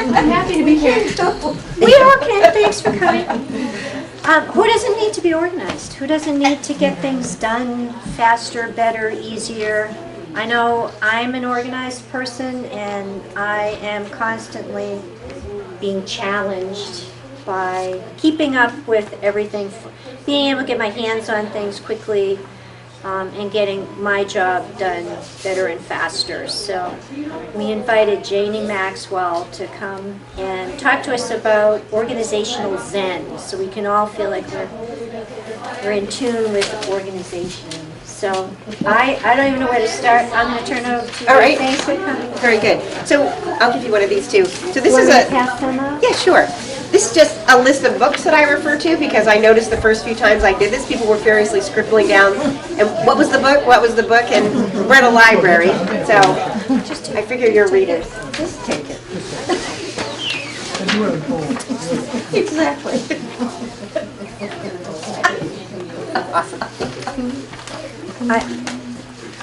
I'm happy to be here. We are okay. Thanks for coming. Who doesn't need to be organized? Who doesn't need to get things done faster, better, easier? I know I'm an organized person, and I am constantly being challenged by keeping up with everything, being able to get my hands on things quickly, and getting my job done better and faster. So we invited Janie Maxwell to come and talk to us about organizational Zen, so we can all feel like we're in tune with organization. So I don't even know where to start. I'm going to turn it over to you. All right. Thanks for coming. Very good. So I'll give you one of these too. So this Want is me to a, pass them out? yeah, sure. This is just a list of books that I refer to because I noticed the first few times I did this, people were furiously scribbling down, and what was the book, what was the book, and we're at a library, so I figure you're readers. Just take it. Exactly.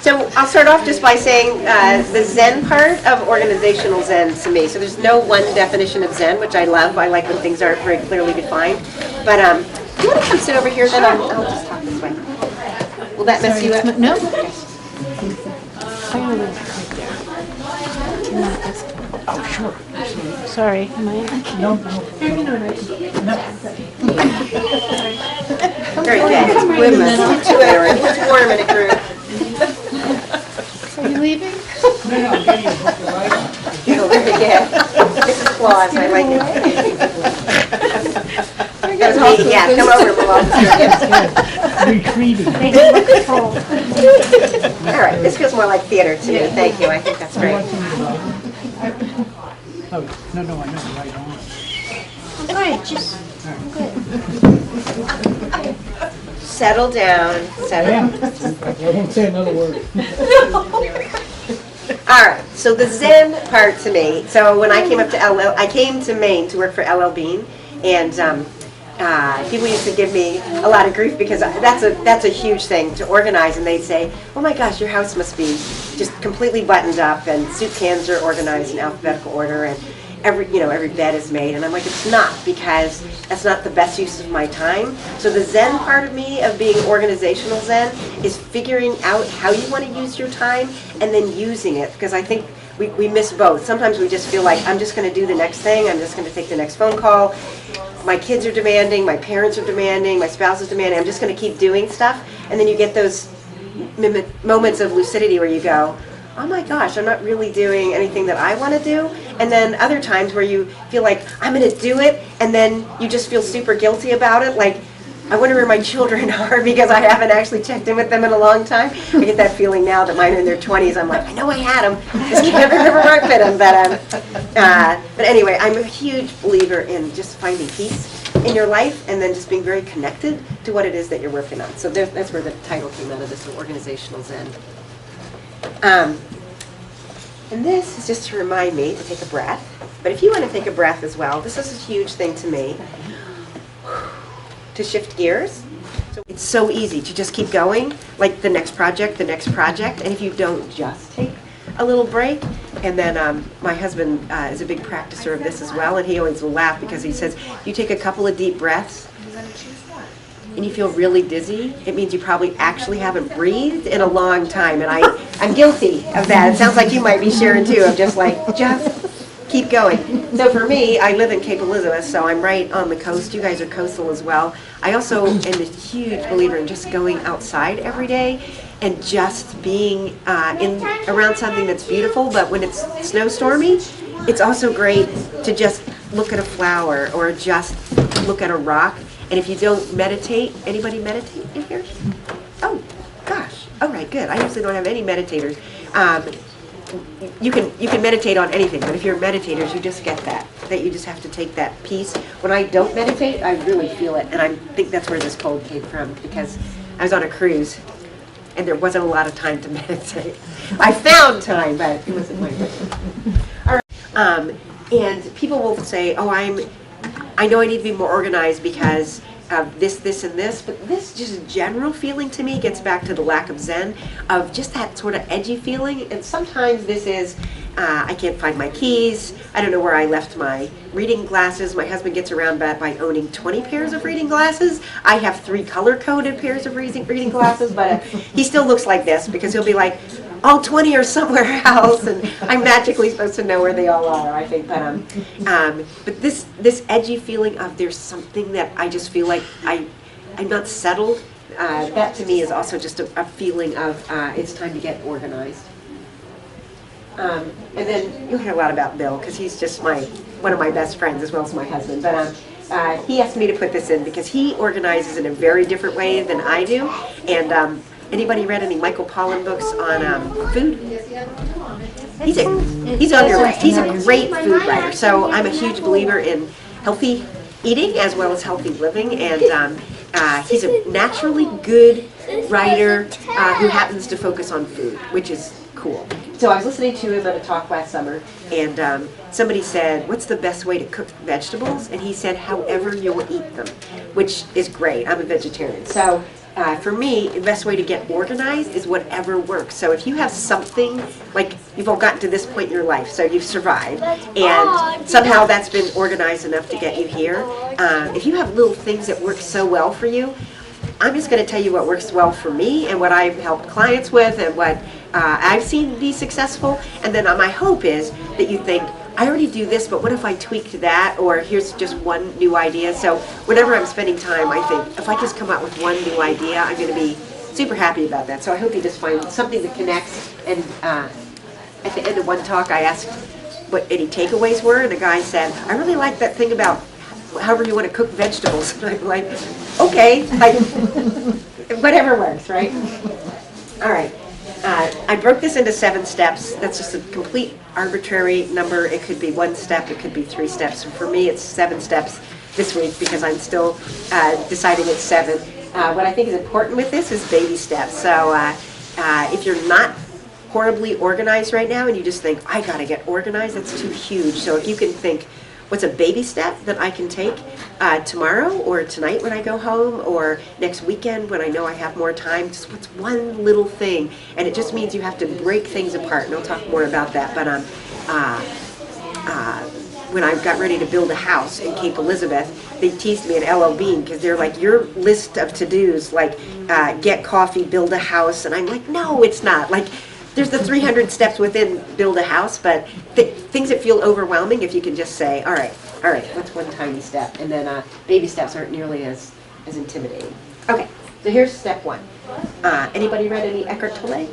So I'll start off just by saying the Zen part of organizational Zen to me. So there's no one definition of Zen, which I love. I like when things aren't very clearly defined. But do you want to come sit over here? Then I'll just talk this way. Will that mess you up? No. Oh, sure. Sorry. Am I? No. Very good. It's warm in a group. Are you leaving? No, get you a book of writing. Oh, very good. This is Claus. I like it. That was me. Yeah, come over, Malone. Retreating. All right, this feels more like theater to me. Thank you. I think that's great. Oh, no, I know, right on. Good, just, good. Settle down. Settle Yeah, down. I won't say another word. All right, so the Zen part to me. So when I came up to I came to Maine to work for LL Bean, and people used to give me a lot of grief because that's a huge thing to organize, and they'd say, "Oh my gosh, your house must be just completely buttoned up, and soup cans are organized in alphabetical order, and every bed is made." And I'm like, it's not, because that's not the best use of my time. So the Zen part of me, of being organizational Zen, is figuring out how you want to use your time and then using it, because I think we miss both. Sometimes we just feel like, I'm just going to do the next thing, I'm just going to take the next phone call. My kids are demanding, my parents are demanding, my spouse is demanding, I'm just going to keep doing stuff. And then you get those moments of lucidity where you go, oh my gosh, I'm not really doing anything that I want to do. And then other times where you feel like, I'm going to do it, and then you just feel super guilty about it. Like, I wonder where my children are because I haven't actually checked in with them in a long time. I get that feeling now that mine are in their 20s. I'm like, I know I had them, just can't remember where I put them. But anyway, I'm a huge believer in just finding peace in your life and then just being very connected to what it is that you're working on. So that's where the title came out of this, organizational Zen. And this is just to remind me to take a breath. But if you want to take a breath as well, this is a huge thing to me. To shift gears. So it's so easy to just keep going, like the next project, and if you don't just take a little break. And then my husband is a big practicer of this as well, and he always will laugh because he says, you take a couple of deep breaths, and you feel really dizzy, it means you probably actually haven't breathed in a long time. And I'm guilty of that. It sounds like you might be sharing too, of just like, just keep going. So for me, I live in Cape Elizabeth, so I'm right on the coast. You guys are coastal as well. I also am a huge believer in just going outside every day and just being around something that's beautiful. But when it's snowstormy, it's also great to just look at a flower or just look at a rock. And if you don't meditate, anybody meditate in here? Oh, gosh. All right, good. I usually don't have any meditators. You can meditate on anything, but if you're meditators, you just get that you just have to take that peace. When I don't meditate, I really feel it, and I think that's where this cold came from, because I was on a cruise, and there wasn't a lot of time to meditate. I found time, but it wasn't my time. All right. And people will say, oh, I know I need to be more organized because of this, and this, but this just general feeling to me gets back to the lack of Zen, of just that sort of edgy feeling. And sometimes this is I can't find my keys. I don't know where I left my reading glasses. My husband gets around by owning 20 pairs of reading glasses. I have 3 color-coded pairs of reading glasses, but he still looks like this because he'll be like, all 20 are somewhere else, and I'm magically supposed to know where they all are, I think. But this edgy feeling of there's something that I just feel like I'm not settled, that to me is also just a feeling of it's time to get organized. And then you'll hear a lot about Bill, because he's just one of my best friends as well as my husband. But he asked me to put this in because he organizes in a very different way than I do. And anybody read any Michael Pollan books on food? He's on your list. He's a great food writer. So I'm a huge believer in healthy eating as well as healthy living. And he's a naturally good writer who happens to focus on food, which is cool. So I was listening to him at a talk last summer, and somebody said, what's the best way to cook vegetables? And he said, however you'll eat them, which is great. I'm a vegetarian. So for me, the best way to get organized is whatever works. So if you have something, like you've all gotten to this point in your life, so you've survived, and somehow that's been organized enough to get you here. If you have little things that work so well for you, I'm just going to tell you what works well for me and what I've helped clients with and what I've seen be successful. And then my hope is that you think, I already do this, but what if I tweaked that? Or here's just one new idea. So whenever I'm spending time, I think, if I just come up with one new idea, I'm going to be super happy about that. So I hope you just find something that connects. And at the end of one talk, I asked what any takeaways were, and the guy said, I really like that thing about however you want to cook vegetables. And I'm like, okay, whatever works, right? All right. I broke this into 7 steps. That's just a complete arbitrary number. It could be 1 step, it could be 3 steps. And for me, it's 7 steps this week because I'm still deciding it's 7. What I think is important with this is baby steps. So if you're not horribly organized right now and you just think, I gotta get organized, that's too huge. So if you can think, what's a baby step that I can take tomorrow or tonight when I go home or next weekend when I know I have more time? Just what's one little thing? And it just means you have to break things apart, and I'll talk more about that. But when I got ready to build a house in Cape Elizabeth, they teased me at LL Bean because they're like, your list of to-dos, like get coffee, build a house. And I'm like, no, it's not. Like, there's the 300 steps within build a house, but things that feel overwhelming, if you can just say, all right, what's one tiny step? And then baby steps aren't nearly as intimidating. Okay, so here's step 1. Anybody read any Eckhart Tolle?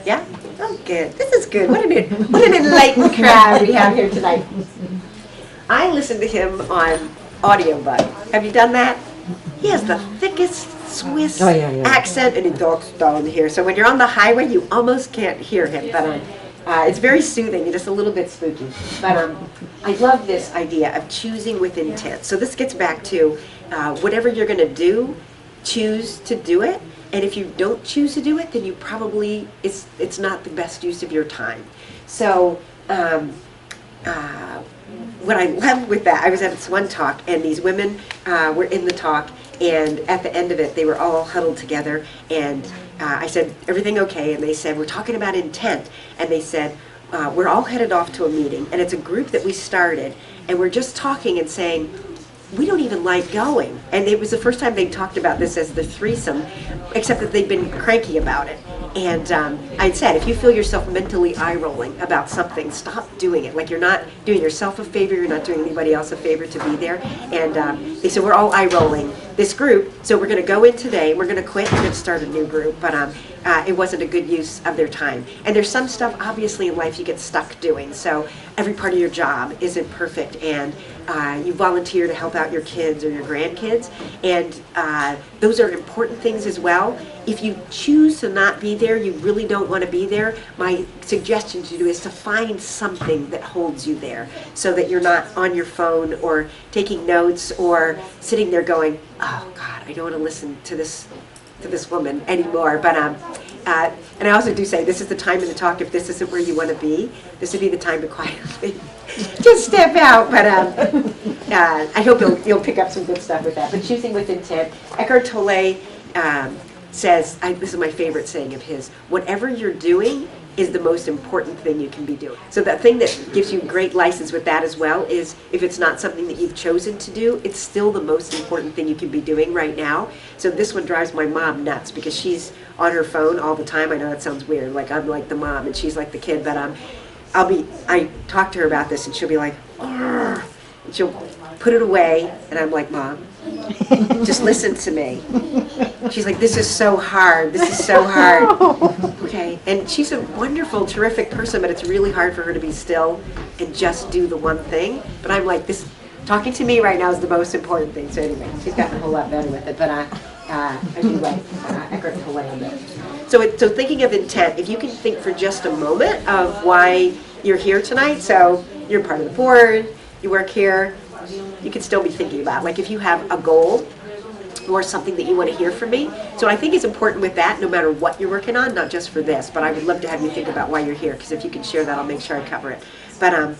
Yeah? Oh, good. This is good. What an enlightened crowd we have here tonight. I listened to him on audiobook. Have you done that? He has the thickest Swiss accent, and he talks down here. So when you're on the highway, you almost can't hear him. But it's very soothing and just a little bit spooky. But I love this idea of choosing with intent. So this gets back to whatever you're going to do, choose to do it. And if you don't choose to do it, then you probably, it's not the best use of your time. So what I loved with that, I was at this one talk, and these women were in the talk, and at the end of it, they were all huddled together, and I said, everything okay? And they said, we're talking about intent. And they said, we're all headed off to a meeting, and it's a group that we started, and we're just talking and saying, we don't even like going. And it was the first time they talked about this as the threesome, except that they'd been cranky about it. And I'd said, if you feel yourself mentally eye-rolling about something, stop doing it. Like, you're not doing yourself a favor, you're not doing anybody else a favor to be there. And they said, we're all eye-rolling this group, so we're going to go in today, we're going to quit, we're going to start a new group. But it wasn't a good use of their time. And there's some stuff, obviously, in life you get stuck doing. So every part of your job isn't perfect, and you volunteer to help out your kids or your grandkids, and those are important things as well. If you choose to not be there, you really don't want to be there, my suggestion to you is to find something that holds you there so that you're not on your phone or taking notes or sitting there going, oh God, I don't want to listen to this woman anymore. But and I also do say, this is the time in the talk, if this isn't where you want to be, this would be the time to quietly just step out. But I hope you'll pick up some good stuff with that. But choosing with intent. Eckhart Tolle says, this is my favorite saying of his, whatever you're doing, is the most important thing you can be doing. So the thing that gives you great license with that as well is if it's not something that you've chosen to do, it's still the most important thing you can be doing right now. So this one drives my mom nuts because she's on her phone all the time. I know that sounds weird, like I'm like the mom and she's like the kid, but I talk to her about this and she'll be like, "Argh," and she'll put it away and I'm like, Mom, just listen to me. She's like, this is so hard. This is so hard. Okay. And she's a wonderful, terrific person, but it's really hard for her to be still and just do the one thing. But I'm like, this talking to me right now is the most important thing. So anyway, she's gotten a whole lot better with it. But I do like Eckert Tolle a bit. So thinking of intent, if you can think for just a moment of why you're here tonight. So you're part of the board, you work here, you can still be thinking about, like if you have a goal or something that you want to hear from me. So I think it's important with that, no matter what you're working on, not just for this, but I would love to have you think about why you're here, because if you can share that, I'll make sure I cover it. But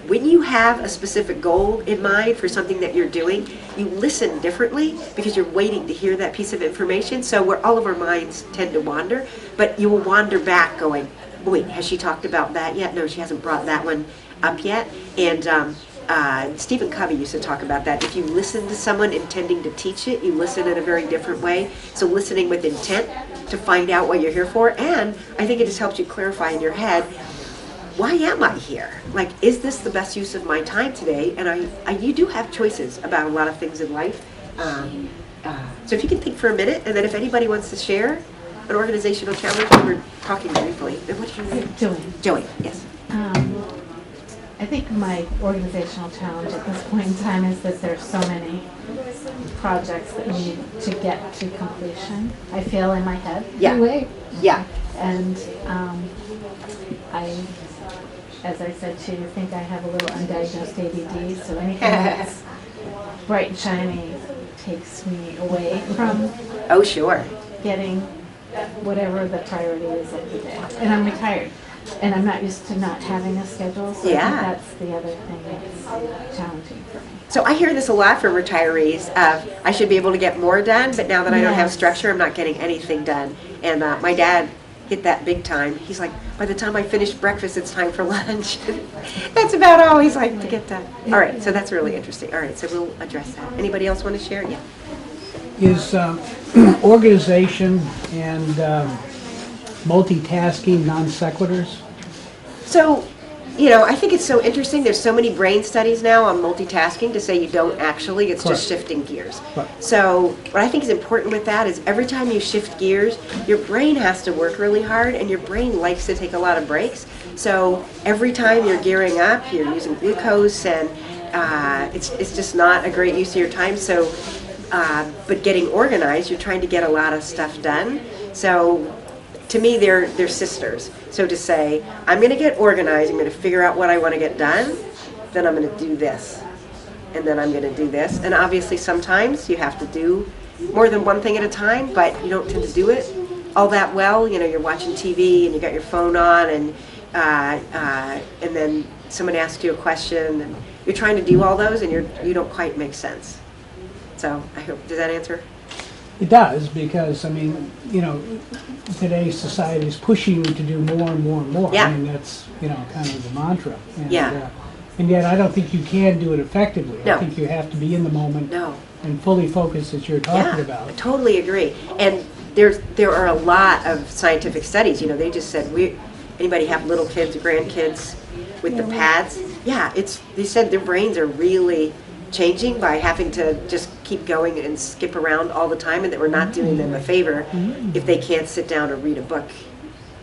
when you have a specific goal in mind for something that you're doing, you listen differently because you're waiting to hear that piece of information. So where all of our minds tend to wander, but you will wander back going, wait, has she talked about that yet? No, she hasn't brought that one up yet. And Stephen Covey used to talk about that. If you listen to someone intending to teach it, you listen in a very different way. So listening with intent to find out what you're here for. And I think it just helps you clarify in your head, why am I here? Like, is this the best use of my time today? And you do have choices about a lot of things in life. So if you can think for a minute, and then if anybody wants to share an organizational challenge, we were talking briefly. And what's your name? Joey. Joey, yes. I think my organizational challenge at this point in time is that there's so many projects that need to get to completion. I feel in my head. Yeah. Anyway. Yeah. And I, as I said to you, think I have a little undiagnosed ADD, so anything that's bright and shiny takes me away from Oh, sure. getting whatever the priority is of the day. And I'm retired, and I'm not used to not having a schedule, so Yeah. I think that's the other thing that's challenging for me. So I hear this a lot from retirees. I should be able to get more done, but now that I don't have Yes. structure, I'm not getting anything done. And my dad hit that big time. He's like, by the time I finish breakfast, it's time for lunch. That's about all he's like to get done. All right, so that's really interesting. All right, so we'll address that. Anybody else want to share? Yeah. Is organization and multitasking non sequiturs? So, you know, I think it's so interesting. There's so many brain studies now on multitasking to say you don't actually. It's just Correct. shifting gears. Right. So what I think is important with that is every time you shift gears, your brain has to work really hard, and your brain likes to take a lot of breaks. So every time you're gearing up, you're using glucose, and it's just not a great use of your time. So, but getting organized, you're trying to get a lot of stuff done. So to me, they're sisters. So to say, I'm going to get organized, I'm going to figure out what I want to get done, then I'm going to do this, and then I'm going to do this. And obviously sometimes you have to do more than one thing at a time, but you don't tend to do it all that well. You know, you're watching TV and you got your phone on, and then someone asks you a question, and you're trying to do all those, and you don't quite make sense. So I hope, does that answer? It does, because, I mean, you know, today's society is pushing you to do more and more and more. Yeah. I mean, that's, you know, kind of the mantra. And, Yeah. And yet I don't think you can do it effectively. No. I think you have to be in the moment No. and fully focus as you're talking I about. totally agree. And there are a lot of scientific studies. You know, they just said, anybody have little kids, grandkids with the pads? Yeah, they said their brains are really changing by having to just keep going and skip around all the time, and that we're not doing them a favor if they can't sit down or read a book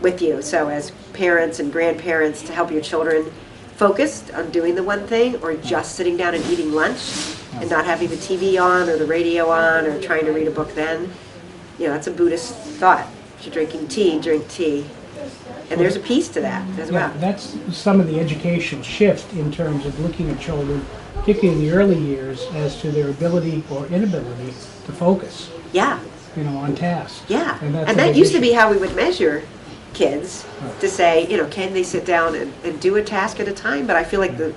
with you. So as parents and grandparents, to help your children focus on doing the one thing, or just sitting down and eating lunch and not having the TV on or the radio on or trying to read a book then, you know, that's a Buddhist thought. If you're drinking tea, drink tea. And there's a piece to that as Yeah, well. that's some of the educational shift in terms of looking at children, particularly in the early years, as to their ability or inability to focus, Yeah, you know, on task. yeah. And that's And a that big used to issue. be how we would measure kids, to say, you know, can they sit down and do a task at a time? But I feel like the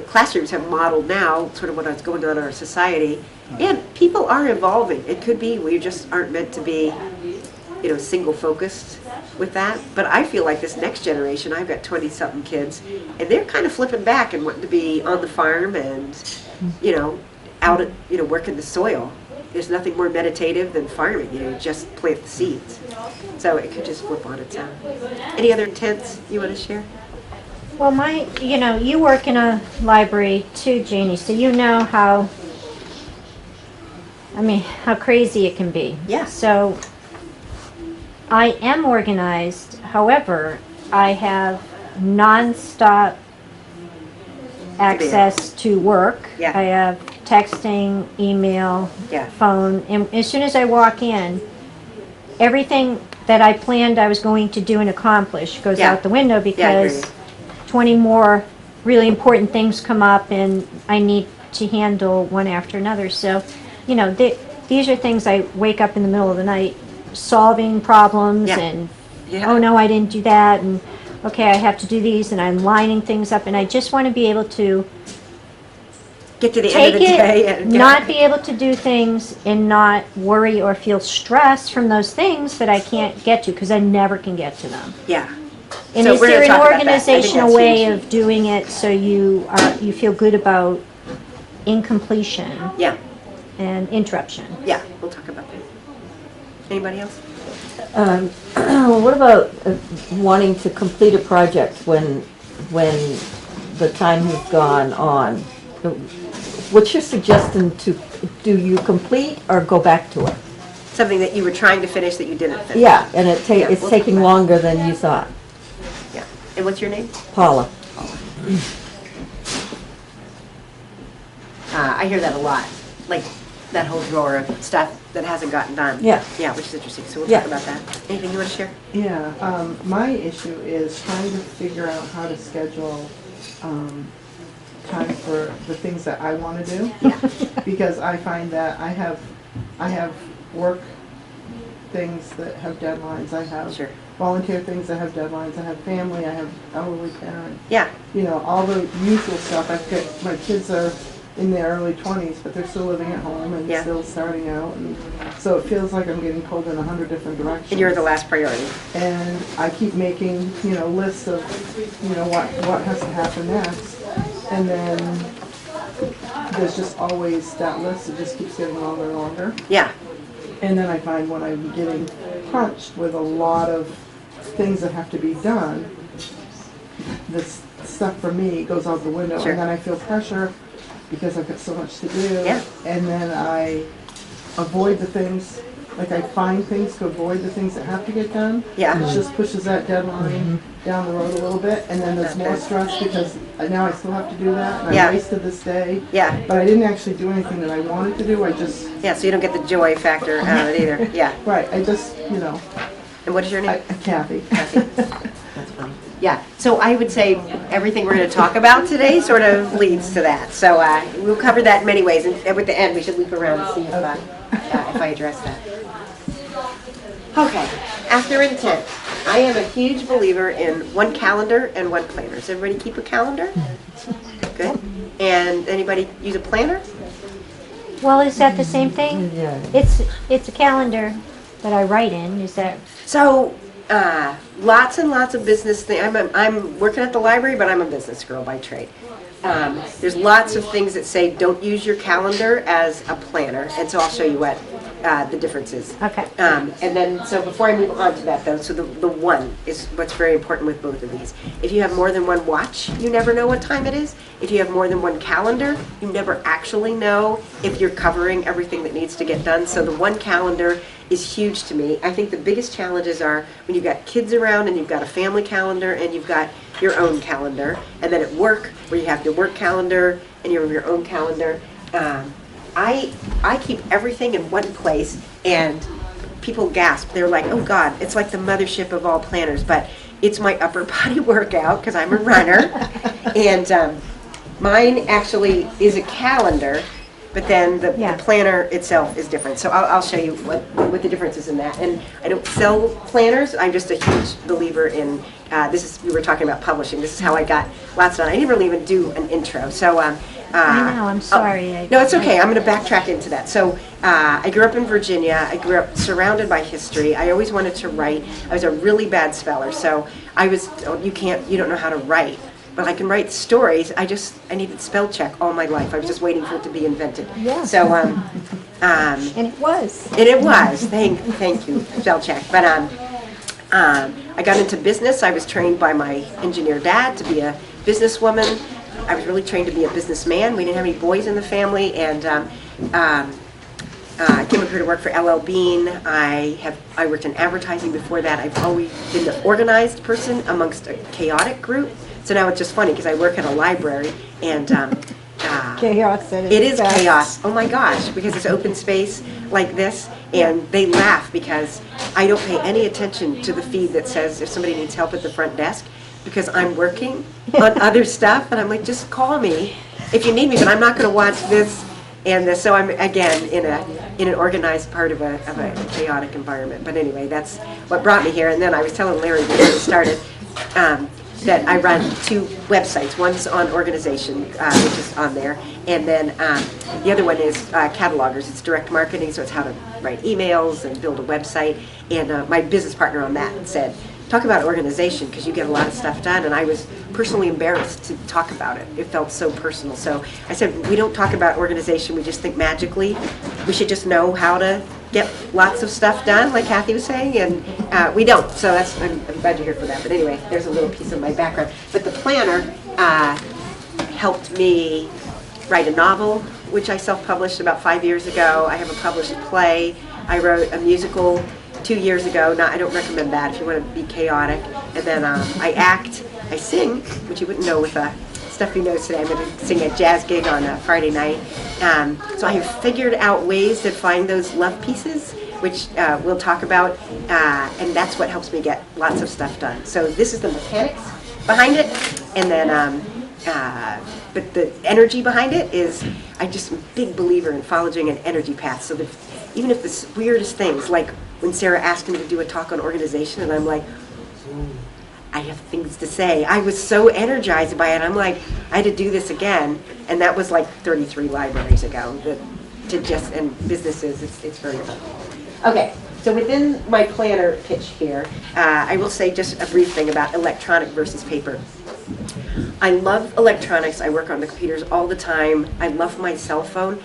classrooms have modeled now sort of what's going on in our society. And people are evolving. It could be we just aren't meant to be single focused with that. But I feel like this next generation, I've got 20-something kids, and they're kind of flipping back and wanting to be on the farm and, out at, working the soil. There's nothing more meditative than farming, just plant the seeds. So it could just flip on its own. Any other intents you want to share? Well, you work in a library too, Janie, so you know how crazy it can be. Yeah. So I am organized, however, I have nonstop access to work. Yeah. I have texting, email, Yeah. phone, and as soon as I walk in, everything that I planned I was going to do and accomplish goes Yeah. out the window Yeah, I agree. because 20 more really important things come up and I need to handle one after another. So, these are things I wake up in the middle of the night solving problems Yeah. and, Yeah. oh no, I didn't do that, and okay, I have to do these, and I'm lining things up, and I just want to be able to Get to the take end of the day. it, And not be able to do things, and not worry or feel stress from those things that I can't get to, because I never can get to them. Yeah. And So is we're there gonna an talk about that. I think organizational that's way huge. of doing it so you feel good about incompletion Yeah. and interruption? Yeah. We'll talk about that. Anybody else? What about wanting to complete a project when the time has gone on? What's your suggestion do you complete or go back to it? Something that you were trying to finish that you didn't finish. Yeah, and Yeah, it's we'll taking talk about longer than you thought. Yeah. And what's your name? Paula. I hear that a lot. Like that whole drawer of stuff that hasn't gotten done. Yeah. Yeah, which is interesting. So we'll Yeah. talk about that. Anything you want to share? Yeah, my issue is trying to figure out how to schedule time for the things that I want to do. Because I find that I have work things that have deadlines. I have Sure. volunteer things that have deadlines. I have family. I have elderly parent. Yeah. All the usual stuff. My kids are in their early 20s, but they're still living at home and Yeah. still starting out. And so it feels like I'm getting pulled in 100 different directions. And you're the last priority. And I keep making, lists of, what has to happen next. And then there's just always that list, it just keeps getting longer and longer. Yeah. And then I find when I'm getting crunched with a lot of things that have to be done, this stuff for me goes out the window. Sure. And then I feel pressure because I've got so much to do. Yeah. And then I avoid the things, like I find things to avoid the things that have to get done. Yeah. It just pushes that deadline down the road a little bit, and then there's more stress because now I still have to do that, and Yeah. I wasted this day. Yeah. But I didn't actually do anything that I wanted to do, I just, Yeah, so you don't get the joy factor out of it either. Yeah. right, I just, And what is your name? Kathy. That's funny. Yeah, so I would say everything we're going to talk about today sort of leads to that. So we'll cover that in many ways, and at the end we should loop around and see if I address that. Okay, after intent. I am a huge believer in one calendar and one planner. Does everybody keep a calendar? Good. And anybody use a planner? Well, is that the same thing? Yeah. It's a calendar that I write in. Is that So, lots and lots of business things. I'm working at the library, but I'm a business girl by trade. There's lots of things that say don't use your calendar as a planner, and so I'll show you what the difference is. okay? And then, so before I move on to that though, so the one is what's very important with both of these. If you have more than one watch, you never know what time it is. If you have more than one calendar, you never actually know if you're covering everything that needs to get done. So the one calendar is huge to me. I think the biggest challenges are when you've got kids around and you've got a family calendar and you've got your own calendar. And then at work, where you have your work calendar and you have your own calendar. I keep everything in one place, and people gasp. They're like, oh God, it's like the mothership of all planners, but it's my upper body workout because I'm a runner. And mine actually is a calendar, but then the planner itself is different. So I'll show you what the difference is in that. And I don't sell planners. I'm just a huge believer in, we were talking about publishing. This is how I got lots done. I didn't really even do an intro. So I know, I'm sorry. No, it's okay. I'm going to backtrack into that. So I grew up in Virginia. I grew up surrounded by history. I always wanted to write. I was a really bad speller, so I was, oh, you don't know how to write. But I can write stories. I needed spell check all my life. I was just waiting for it to be invented. Yeah. So, And it was. and it was. Thank you, spell check. But I got into business. I was trained by my engineer dad to be a businesswoman. I was really trained to be a businessman. We didn't have any boys in the family, and came up here to work for LL Bean. I worked in advertising before that. I've always been the organized person amongst a chaotic group. So now it's just funny because I work at a library, and Chaos. it is chaos. Oh my gosh, because it's open space like this, and they laugh because I don't pay any attention to the feed that says if somebody needs help at the front desk, because I'm working on other stuff, and I'm like, just call me if you need me, but I'm not going to watch this and this. So I'm again in an organized part of a chaotic environment. But anyway, that's what brought me here. And then I was telling Larry before we started that I run 2 websites. One's on organization, which is on there, and then the other one is catalogers. It's direct marketing, so it's how to write emails and build a website. And my business partner on that said, talk about organization, because you get a lot of stuff done, and I was personally embarrassed to talk about it. It felt so personal. So I said, we don't talk about organization, we just think magically. We should just know how to get lots of stuff done, like Kathy was saying, and we don't. So I'm glad you're here for that. But anyway, there's a little piece of my background. But the planner helped me write a novel, which I self-published about 5 years ago. I have a published play. I wrote a musical 2 years ago. I don't recommend that if you want to be chaotic. And then I act, I sing, which you wouldn't know with stuff you know today. I'm going to sing a jazz gig on a Friday night. So I have figured out ways to find those love pieces, which we'll talk about, and that's what helps me get lots of stuff done. So this is the mechanics behind it, and then but the energy behind it is, I'm just a big believer in following an energy path. So that even if the weirdest things, like when Sarah asked me to do a talk on organization, and I'm like, I have things to say. I was so energized by it. I'm like, I had to do this again, and that was like 33 libraries ago. And businesses, it's very fun. Okay, so within my planner pitch here, I will say just a brief thing about electronic versus paper. I love electronics. I work on the computers all the time. I love my cell phone.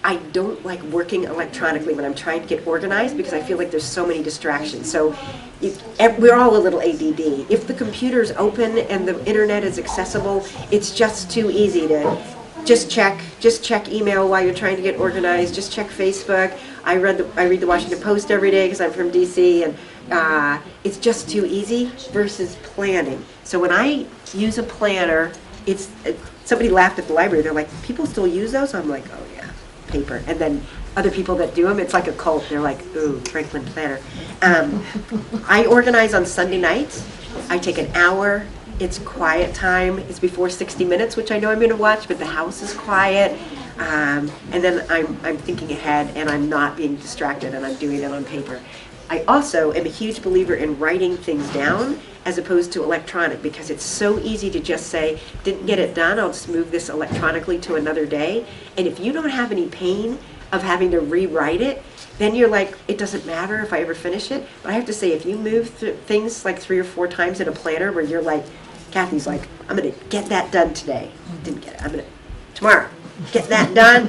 I don't like working electronically when I'm trying to get organized, because I feel like there's so many distractions. So we're all a little ADD. If the computer's open and the internet is accessible, it's just too easy to just check email while you're trying to get organized. Just check Facebook. I read the Washington Post every day because I'm from DC, and it's just too easy versus planning. So when I use a planner, somebody laughed at the library. They're like, people still use those? I'm like, oh yeah, paper. And then other people that do them, it's like a cult. They're like, ooh, Franklin Planner. I organize on Sunday nights. I take an hour. It's quiet time. It's before 60 Minutes, which I know I'm going to watch, but the house is quiet. And then I'm thinking ahead, and I'm not being distracted, and I'm doing it on paper. I also am a huge believer in writing things down as opposed to electronic, because it's so easy to just say, didn't get it done, I'll just move this electronically to another day. And if you don't have any pain of having to rewrite it, then you're like, it doesn't matter if I ever finish it. But I have to say, if you move things like 3 or 4 times in a planner where you're like, Kathy's like, I'm going to get that done today. Didn't get it. I'm going to, tomorrow, get that done.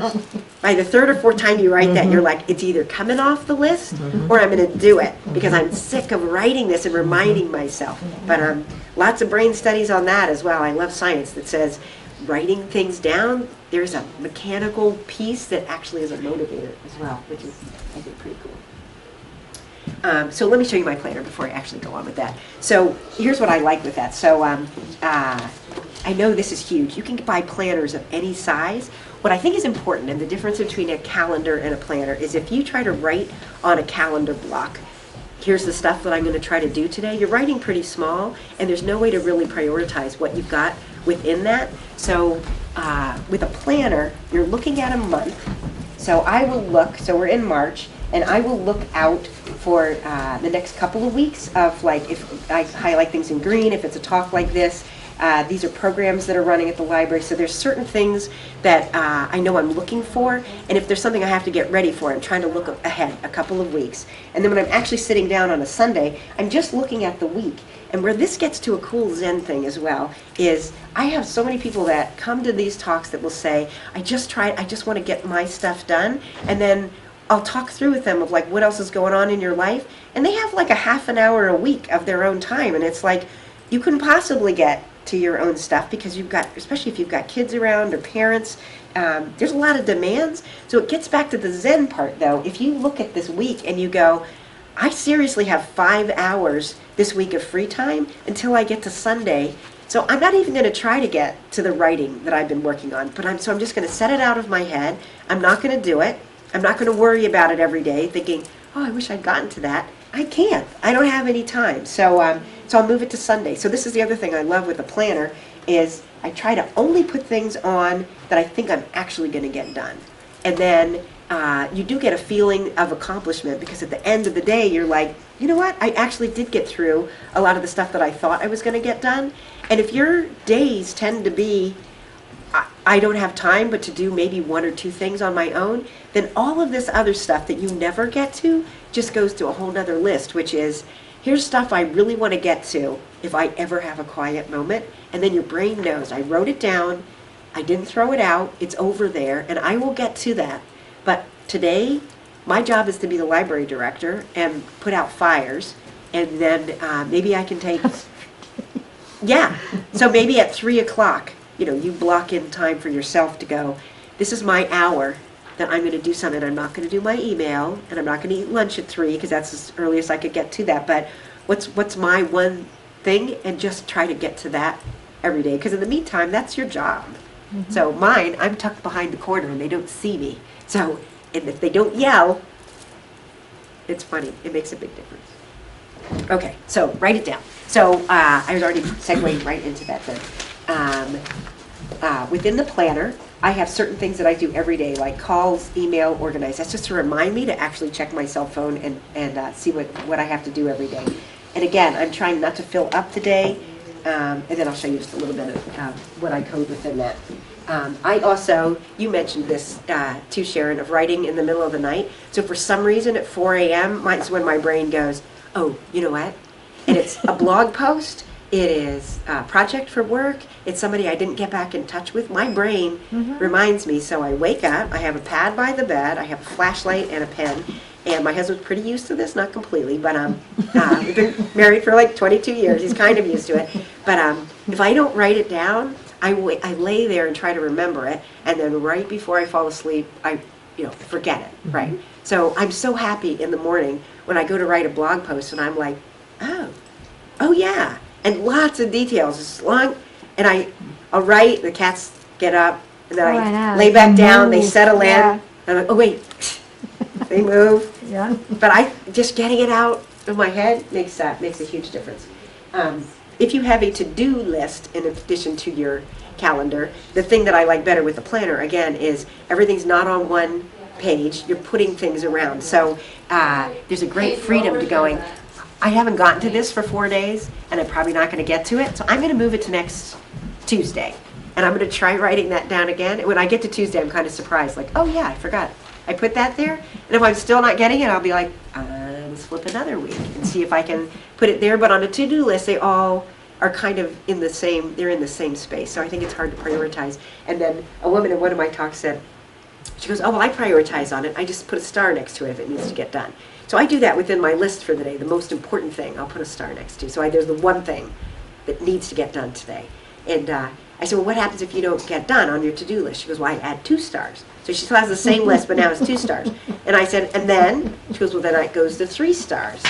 By the 3rd or 4th time you write that, you're like, it's either coming off the list or I'm going to do it, because I'm sick of writing this and reminding myself. But lots of brain studies on that as well. I love science that says writing things down, there's a mechanical piece that actually is a motivator as well, which is, I think, pretty cool. So let me show you my planner before I actually go on with that. So here's what I like with that. So I know this is huge. You can buy planners of any size. What I think is important, and the difference between a calendar and a planner, is if you try to write on a calendar block, here's the stuff that I'm going to try to do today, you're writing pretty small, and there's no way to really prioritize what you've got within that. So with a planner, you're looking at a month. So I will look, so we're in March, and I will look out for the next couple of weeks of, like, if I highlight things in green, if it's a talk like this, These are programs that are running at the library. So there's certain things that I know I'm looking for. And if there's something I have to get ready for, I'm trying to look ahead a couple of weeks. And then when I'm actually sitting down on a Sunday, I'm just looking at the week. And where this gets to a cool Zen thing as well is I have so many people that come to these talks that will say, I just want to get my stuff done. And then I'll talk through with them of like what else is going on in your life. And they have like a half an hour a week of their own time. And it's like, you couldn't possibly get to your own stuff because you've got, especially if you've got kids around or parents, there's a lot of demands. So it gets back to the Zen part though. If you look at this week and you go, I seriously have 5 hours this week of free time until I get to Sunday. So I'm not even going to try to get to the writing that I've been working on, but I'm just going to set it out of my head. I'm not going to do it. I'm not going to worry about it every day thinking, oh, I wish I'd gotten to that. I can't. I don't have any time. So I'll move it to Sunday. So this is the other thing I love with a planner is I try to only put things on that I think I'm actually going to get done. And then you do get a feeling of accomplishment because at the end of the day, you're like, you know what? I actually did get through a lot of the stuff that I thought I was going to get done. And if your days tend to be, I don't have time but to do maybe 1 or 2 things on my own, then all of this other stuff that you never get to just goes to a whole nother list, which is, here's stuff I really want to get to if I ever have a quiet moment. And then your brain knows, I wrote it down, I didn't throw it out, it's over there, and I will get to that. But today, my job is to be the library director and put out fires, and then maybe I can take, yeah, so maybe at 3 o'clock, you block in time for yourself to go, this is my hour that I'm going to do something. I'm not going to do my email, and I'm not going to eat lunch at 3 because that's as early as I could get to that. But what's my one thing, and just try to get to that every day. Because in the meantime, that's your job. Mm-hmm. So mine, I'm tucked behind the corner and they don't see me. So, and if they don't yell, it's funny. It makes a big difference. Okay, so write it down. So I was already segueing right into that then. Within the planner, I have certain things that I do every day, like calls, email, organize. That's just to remind me to actually check my cell phone and see what I have to do every day. And again, I'm trying not to fill up the day, and then I'll show you just a little bit of what I code within that. I also, you mentioned this too, Sharon, of writing in the middle of the night. So for some reason at 4 a.m., is when my brain goes, oh, you know what? And it's a blog post. It is a project for work. It's somebody I didn't get back in touch with. My brain reminds me. So I wake up. I have a pad by the bed. I have a flashlight and a pen. And my husband's pretty used to this, not completely, but we've been married for like 22 years. He's kind of used to it. But if I don't write it down, I lay there and try to remember it. And then right before I fall asleep, I forget it, right? So I'm so happy in the morning when I go to write a blog post and I'm like, oh yeah. And lots of details. It's long, and I'll write. The cats get up, and then I lay back down. They settle in. And I'm like, oh wait, they move. Yeah. But just getting it out of my head makes a huge difference. If you have a to-do list in addition to your calendar, the thing that I like better with the planner again is everything's not on one page. You're putting things around. So there's a great freedom to going, I haven't gotten to this for 4 days, and I'm probably not going to get to it, so I'm going to move it to next Tuesday. And I'm going to try writing that down again. And when I get to Tuesday, I'm kind of surprised, like, oh yeah, I forgot. I put that there. And if I'm still not getting it, I'll be like, let's flip another week and see if I can put it there. But on a to-do list, they all are kind of in the same, they're in the same space. So I think it's hard to prioritize. And then a woman in one of my talks said, she goes, oh, well, I prioritize on it. I just put a star next to it if it needs to get done. So I do that within my list for the day, the most important thing, I'll put a star next to. So there's the one thing that needs to get done today. And I said, well, what happens if you don't get done on your to-do list? She goes, well, I add 2 stars. So she still has the same list, but now it's 2 stars. And I said, and then? She goes, well, then it goes to 3 stars.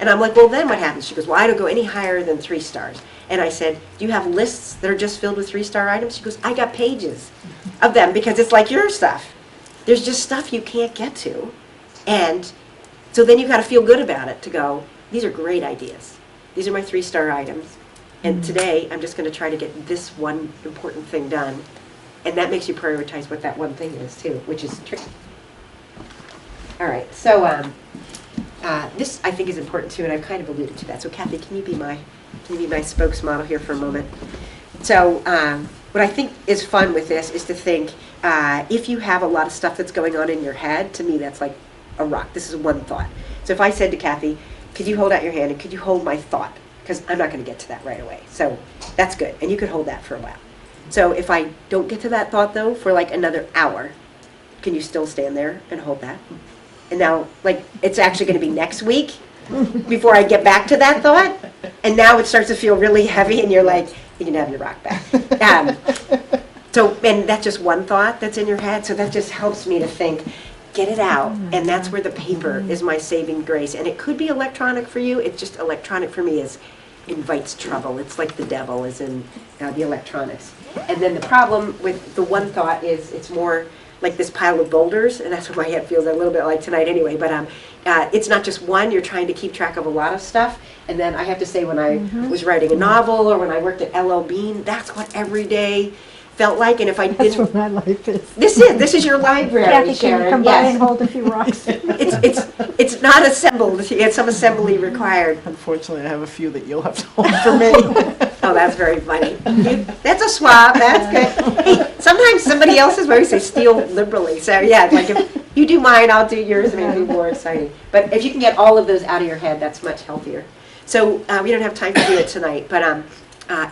And I'm like, well, then what happens? She goes, well, I don't go any higher than 3 stars. And I said, do you have lists that are just filled with 3-star items? She goes, I got pages of them because it's like your stuff. There's just stuff you can't get to. And so then you've got to feel good about it to go, these are great ideas. These are my 3-star items. And today, I'm just going to try to get this one important thing done. And that makes you prioritize what that one thing is, too, which is tricky. All right, so this, I think, is important, too, and I've kind of alluded to that. So, Kathy, can you be my spokesmodel here for a moment? So what I think is fun with this is to think, if you have a lot of stuff that's going on in your head, to me that's like a rock. This is one thought. So if I said to Kathy, could you hold out your hand and could you hold my thought? Because I'm not going to get to that right away. So that's good. And you could hold that for a while. So if I don't get to that thought though, for like another hour, can you still stand there and hold that? And now, like, it's actually going to be next week before I get back to that thought. And now it starts to feel really heavy and you're like, you can have your rock back. And that's just one thought that's in your head. So that just helps me to think, get it out. And that's where the paper is my saving grace. And it could be electronic for you. It's just electronic for me invites trouble. It's like the devil is in the electronics. And then the problem with the one thought is it's more like this pile of boulders, and that's what my head feels a little bit like tonight anyway, but it's not just one, you're trying to keep track of a lot of stuff. And then I have to say, when I was writing a novel or when I worked at L.L. Bean, that's what every day felt like. And if I That's didn't, what my life is. this is your library, Kathy, can Sharon. you come by Yes. and hold a few rocks? It's not assembled. It's some assembly required. Unfortunately, I have a few that you'll have to hold for me. Oh, that's very funny. That's a swap. That's good. Hey, sometimes somebody else's, where we say steal liberally. So yeah, like if you do mine, I'll do yours, and it'll be more exciting. But if you can get all of those out of your head, that's much healthier. So we don't have time to do it tonight, but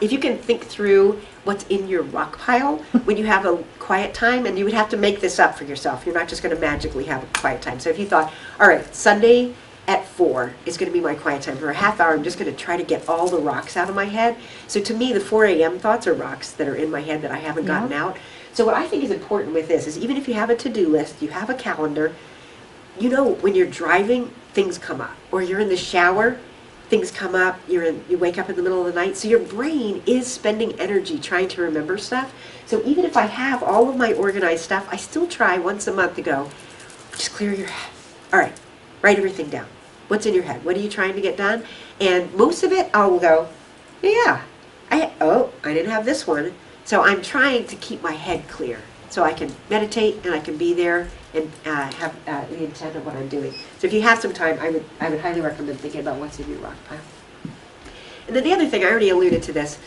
if you can think through what's in your rock pile when you have a quiet time, and you would have to make this up for yourself. You're not just going to magically have a quiet time. So if you thought, all right, Sunday at 4 is going to be my quiet time. For a half hour, I'm just going to try to get all the rocks out of my head. So to me, the 4 a.m. thoughts are rocks that are in my head that I haven't gotten out. So what I think is important with this is, even if you have a to-do list, you have a calendar, you know, when you're driving, things come up. Or you're in the shower, things come up, you wake up in the middle of the night. So your brain is spending energy trying to remember stuff. So even if I have all of my organized stuff, I still try once a month to go, just clear your head. All right, write everything down. What's in your head? What are you trying to get done? And most of it, I'll go, yeah, I didn't have this one. So I'm trying to keep my head clear so I can meditate and I can be there and have the intent of what I'm doing. So if you have some time, I would highly recommend thinking about what's in your rock pile. And then the other thing, I already alluded to this,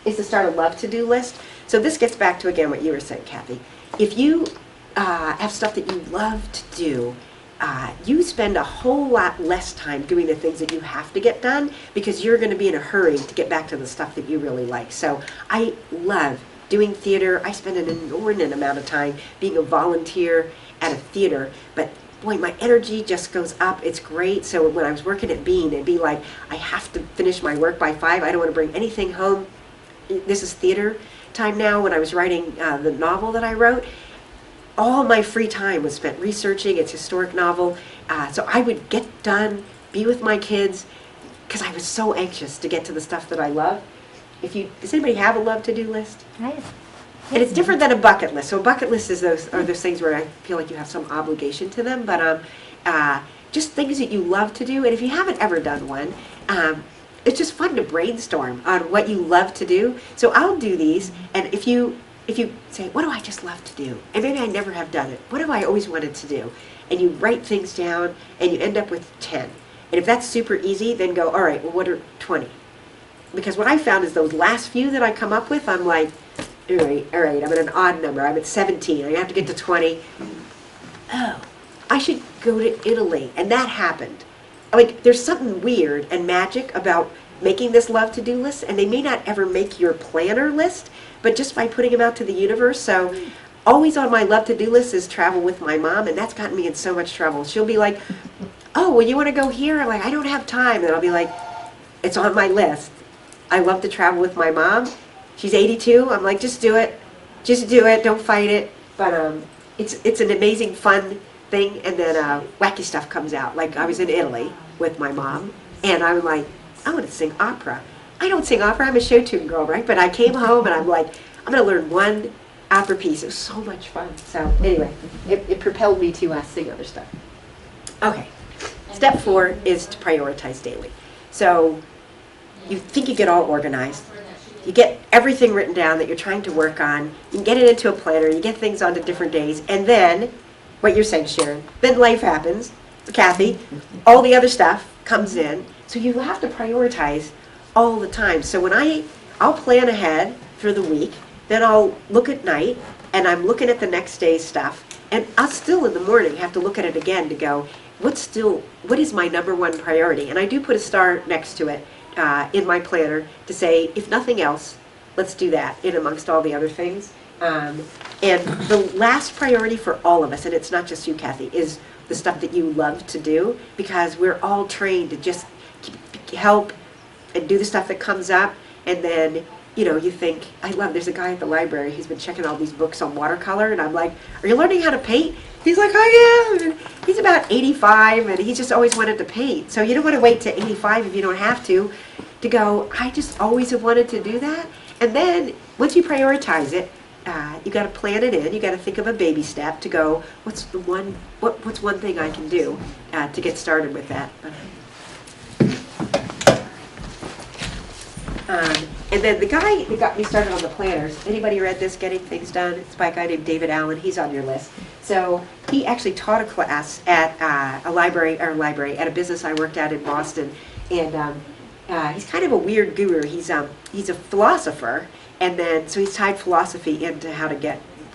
is to start a love to-do list. So this gets back to, again, what you were saying, Kathy. If you have stuff that you love to do, you spend a whole lot less time doing the things that you have to get done because you're going to be in a hurry to get back to the stuff that you really like. So I love doing theater. I spend an inordinate amount of time being a volunteer at a theater, but boy, my energy just goes up. It's great. So when I was working at Bean, it'd be like, I have to finish my work by 5. I don't want to bring anything home. This is theater time now. When I was writing the novel that I wrote, all my free time was spent researching. It's a historic novel. So I would get done, be with my kids, because I was so anxious to get to the stuff that I love. Does anybody have a love to-do list? And it's different than a bucket list. So a bucket list is those things where I feel like you have some obligation to them, but just things that you love to do. And if you haven't ever done one, it's just fun to brainstorm on what you love to do. So I'll do these, and if you say, what do I just love to do? And maybe I never have done it. What have I always wanted to do? And you write things down, and you end up with 10. And if that's super easy, then go, all right, well, what are 20? Because what I found is those last few that I come up with, I'm like, all right, I'm at an odd number. I'm at 17. I have to get to 20. Oh, I should go to Italy. And that happened. Like, there's something weird and magic about making this love to-do list, and they may not ever make your planner list, but just by putting them out to the universe. So always on my love to-do list is travel with my mom, and that's gotten me in so much trouble. She'll be like, oh, well, you want to go here? I'm like, I don't have time. And I'll be like, it's on my list. I love to travel with my mom. She's 82. I'm like, just do it. Just do it. Don't fight it. But it's an amazing, fun thing. And then wacky stuff comes out. Like, I was in Italy with my mom, and I'm like, I want to sing opera. I don't sing opera. I'm a show tune girl, right? But I came home, and I'm like, I'm going to learn one opera piece. It was so much fun. So anyway, it propelled me to sing other stuff. Okay. Step 4 is to prioritize daily. So you think you get all organized. You get everything written down that you're trying to work on. You can get it into a planner. You get things onto different days. And then, what you're saying, Sharon, then life happens. Kathy, all the other stuff comes in. So you have to prioritize all the time. So when I'll plan ahead for the week. Then I'll look at night, and I'm looking at the next day's stuff. And I'll still in the morning have to look at it again to go, what is my number one priority? And I do put a star next to it in my planner to say, if nothing else, let's do that in amongst all the other things. And the last priority for all of us, and it's not just you, Kathy, is the stuff that you love to do, because we're all trained to just help and do the stuff that comes up. And then, you know, you think, there's a guy at the library, he's been checking all these books on watercolor, and I'm like, are you learning how to paint? He's like, I am. He's about 85, and he just always wanted to paint. So you don't want to wait to 85 if you don't have to go, I just always have wanted to do that. And then, once you prioritize it, you got to plan it in. You got to think of a baby step to go, what's one thing I can do to get started with that. And then the guy that got me started on the planners, anybody read this, Getting Things Done? It's by a guy named David Allen. He's on your list. So he actually taught a class at a library, at a business I worked at in Boston. And he's kind of a weird guru. He's a philosopher, and then so he's tied philosophy into how to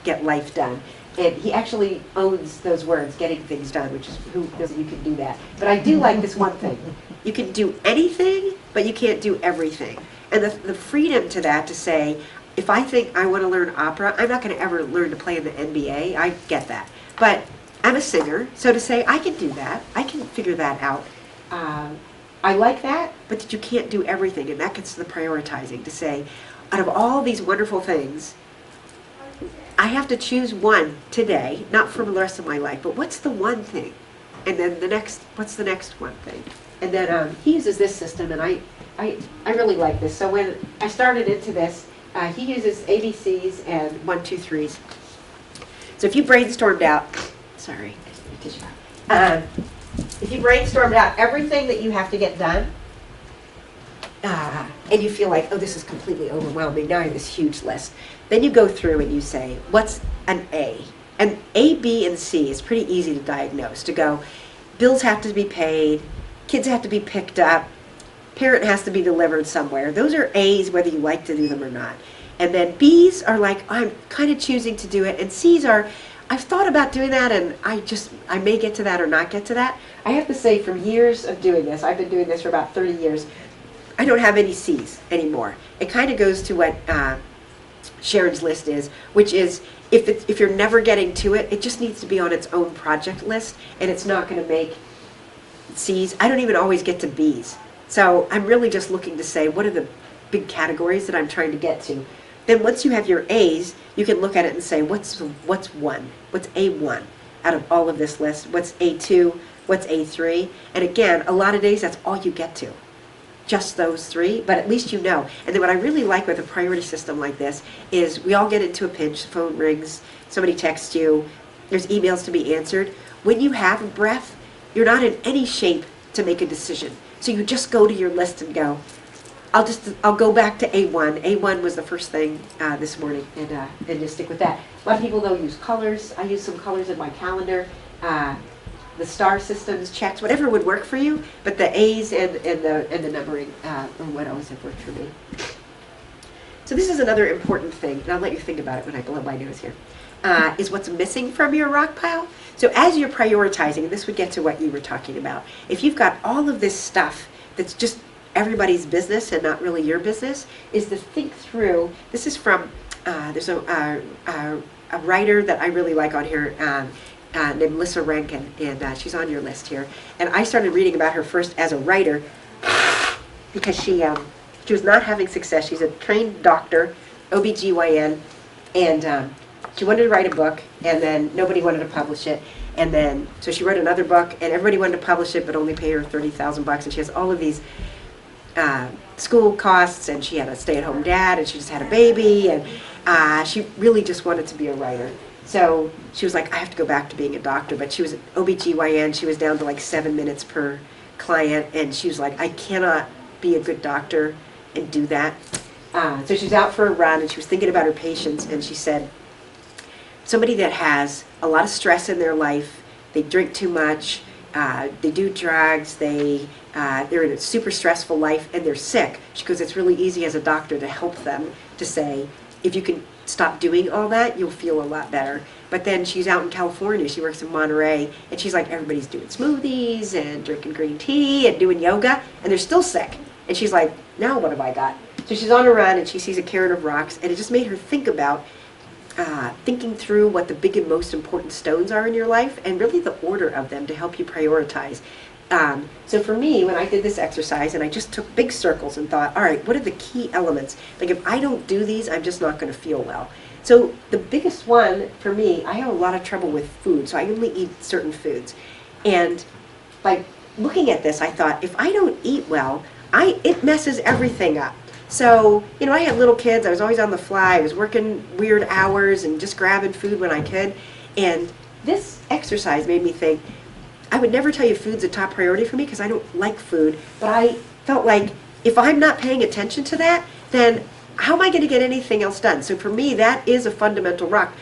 get life done. And he actually owns those words, getting things done, which is, who doesn't, you can do that. But I do like this one thing. You can do anything, but you can't do everything. And the freedom to that, to say, if I think I want to learn opera, I'm not going to ever learn to play in the NBA. I get that. But I'm a singer, so to say, I can do that. I can figure that out. I like that, but that you can't do everything. And that gets to the prioritizing, to say, out of all these wonderful things, I have to choose one today, not for the rest of my life, but what's the one thing? And then what's the next one thing? And then he uses this system, and I really like this. So when I started into this, he uses ABCs and 1, 2, 3s. So if you brainstormed out, if you brainstormed out everything that you have to get done, and you feel like, oh, this is completely overwhelming, now I have this huge list, then you go through and you say, what's an A? And A, B, and C is pretty easy to diagnose, to go, bills have to be paid, kids have to be picked up, parent has to be delivered somewhere. Those are A's, whether you like to do them or not. And then B's are like, I'm kind of choosing to do it, and C's are, I've thought about doing that, and I may get to that or not get to that. I have to say, from years of doing this, I've been doing this for about 30 years, I don't have any C's anymore. It kind of goes to what Sharon's list is, which is, if you're never getting to it, it just needs to be on its own project list, and it's not going to make C's. I don't even always get to B's. So I'm really just looking to say, what are the big categories that I'm trying to get to? Then once you have your A's, you can look at it and say, what's one? What's A1 out of all of this list? What's A2? What's A3? And again, a lot of days, that's all you get to. Just those 3, but at least you know. And then what I really like with a priority system like this is we all get into a pinch, phone rings, somebody texts you, there's emails to be answered. When you have a breath, you're not in any shape to make a decision. So you just go to your list and go, I'll go back to A1. A1 was the first thing this morning, and just stick with that. A lot of people, though, use colors. I use some colors in my calendar. The star systems, checks, whatever would work for you, but the A's and the numbering are what always have worked for me. So this is another important thing, and I'll let you think about it when I blow my nose here, is what's missing from your rock pile. So as you're prioritizing, and this would get to what you were talking about, if you've got all of this stuff that's just everybody's business and not really your business, is to think through, this is from, there's a writer that I really like on here, named Melissa Rankin, and she's on your list here. And I started reading about her first as a writer because she was not having success. She's a trained doctor, OBGYN, and she wanted to write a book, and then nobody wanted to publish it. And then, so she wrote another book, and everybody wanted to publish it, but only pay her $30,000, and she has all of these school costs, and she had a stay-at-home dad, and she just had a baby, and she really just wanted to be a writer. So she was like, I have to go back to being a doctor, but she was an OBGYN, she was down to like 7 minutes per client, and she was like, I cannot be a good doctor and do that. So she's out for a run, and she was thinking about her patients, and she said, somebody that has a lot of stress in their life, they drink too much, they do drugs, they're in a super stressful life, and they're sick. She goes, it's really easy as a doctor to help them to say, if you can stop doing all that, you'll feel a lot better. But then she's out in California, she works in Monterey, and she's like, everybody's doing smoothies and drinking green tea and doing yoga, and they're still sick. And she's like, now what have I got? So she's on a run, and she sees a cairn of rocks, and it just made her think about thinking through what the big and most important stones are in your life, and really the order of them to help you prioritize. So for me, when I did this exercise, and I just took big circles and thought, all right, what are the key elements? Like, if I don't do these, I'm just not going to feel well. So the biggest one for me, I have a lot of trouble with food, so I only eat certain foods. And by looking at this, I thought, if I don't eat well, it messes everything up. So, you know, I had little kids, I was always on the fly, I was working weird hours and just grabbing food when I could. And this exercise made me think, I would never tell you food's a top priority for me because I don't like food, but I felt like if I'm not paying attention to that, then how am I going to get anything else done? So for me, that is a fundamental rock.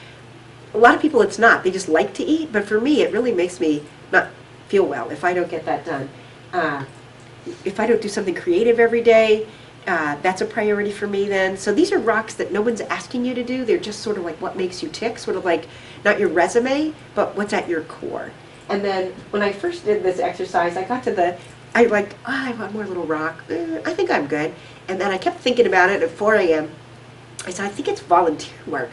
A lot of people it's not, they just like to eat, but for me it really makes me not feel well if I don't get that done. If I don't do something creative every day, that's a priority for me then. So these are rocks that no one's asking you to do, they're just sort of like what makes you tick, sort of like not your resume, but what's at your core. And then when I first did this exercise, I got to I want more little rock. I think I'm good. And then I kept thinking about it at 4 a.m. I said, I think it's volunteer work.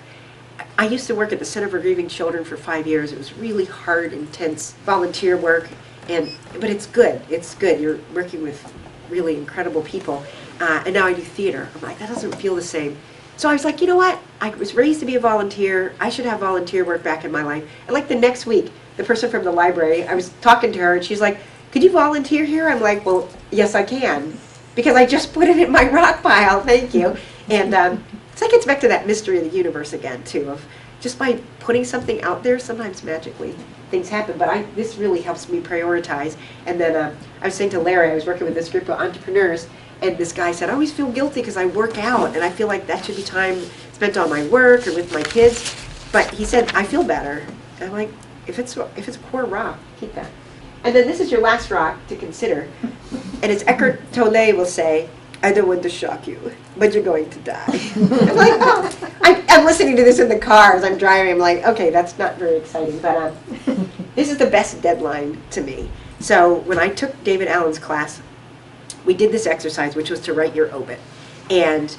I used to work at the Center for Grieving Children for 5 years. It was really hard, intense volunteer work, but it's good. It's good. You're working with really incredible people. And now I do theater. I'm like, that doesn't feel the same. So I was like, you know what? I was raised to be a volunteer. I should have volunteer work back in my life. And like the next week, the person from the library, I was talking to her, and she's like, could you volunteer here? I'm like, well, yes, I can. Because I just put it in my rock pile, thank you. And so it gets back to that mystery of the universe again, too, of just by putting something out there, sometimes magically things happen. But this really helps me prioritize. And then I was saying to Larry, I was working with this group of entrepreneurs, and this guy said, I always feel guilty because I work out, and I feel like that should be time spent on my work or with my kids. But he said, I feel better. And I'm like, if it's a core rock, keep that. And then this is your last rock to consider. And as Eckhart Tolle will say, I don't want to shock you, but you're going to die. I'm like, oh. I'm listening to this in the car as I'm driving. I'm like, okay, that's not very exciting. But this is the best deadline to me. So when I took David Allen's class, we did this exercise, which was to write your obit. And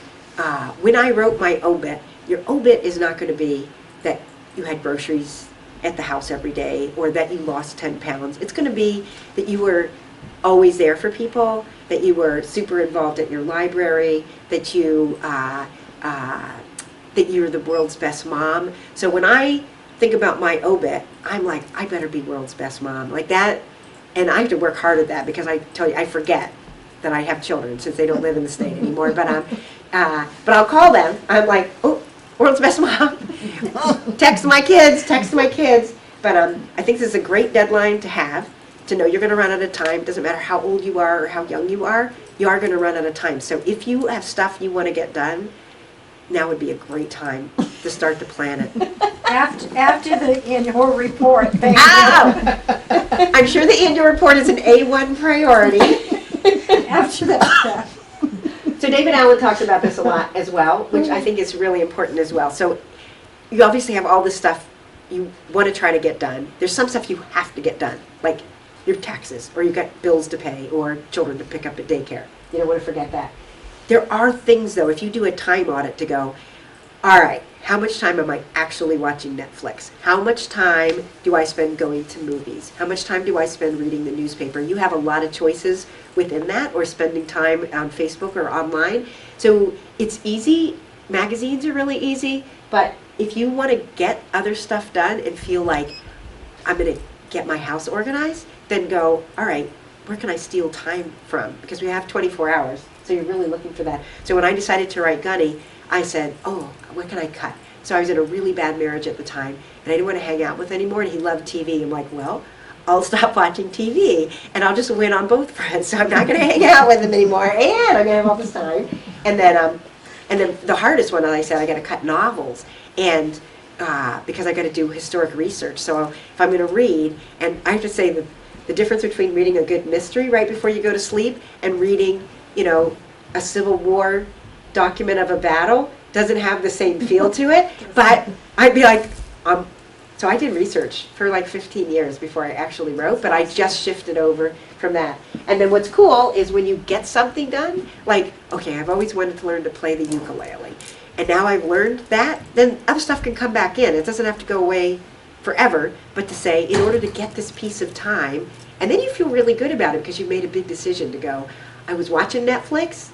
when I wrote my obit, your obit is not going to be that you had groceries at the house every day or that you lost 10 pounds. It's going to be that you were always there for people, that you were super involved at your library, that you're the world's best mom. So when I think about my obit, I'm like, I better be world's best mom. Like that, and I have to work hard at that because I tell you, I forget that I have children since they don't live in the state anymore. But I'll call them. I'm like, oh, world's best mom. text my kids. But I think this is a great deadline to have, to know you're going to run out of time. Doesn't matter how old you are or how young you are going to run out of time. So if you have stuff you want to get done, now would be a great time to start to plan it. After the annual report, thank you. I'm sure the annual report is an A1 priority. After that. So David Allen talks about this a lot as well, which I think is really important as well. So you obviously have all this stuff you want to try to get done. There's some stuff you have to get done, like your taxes, or you've got bills to pay, or children to pick up at daycare. You don't want to forget that. There are things, though, if you do a time audit to go, all right, how much time am I actually watching Netflix? How much time do I spend going to movies? How much time do I spend reading the newspaper? You have a lot of choices within that, or spending time on Facebook or online. So it's easy. Magazines are really easy. But if you want to get other stuff done and feel like I'm going to get my house organized, then go, all right, where can I steal time from? Because we have 24 hours. So you're really looking for that. So when I decided to write Gunny, I said, oh, what can I cut? So I was in a really bad marriage at the time, and I didn't want to hang out with anymore, and he loved TV. I'm like, well, I'll stop watching TV, and I'll just win on both fronts. So I'm not going to hang out with him anymore, and I'm going to have all this time. And then the hardest one, I said, I got to cut novels, and because I got to do historic research. So if I'm going to read, and I have to say that the difference between reading a good mystery right before you go to sleep and reading, a Civil War document of a battle doesn't have the same feel to it, but I'd be like, so I did research for like 15 years before I actually wrote, but I just shifted over from that. And then what's cool is when you get something done, like, okay, I've always wanted to learn to play the ukulele, and now I've learned that, then other stuff can come back in. It doesn't have to go away forever, but to say, in order to get this piece of time, and then you feel really good about it because you've made a big decision to go, I was watching Netflix,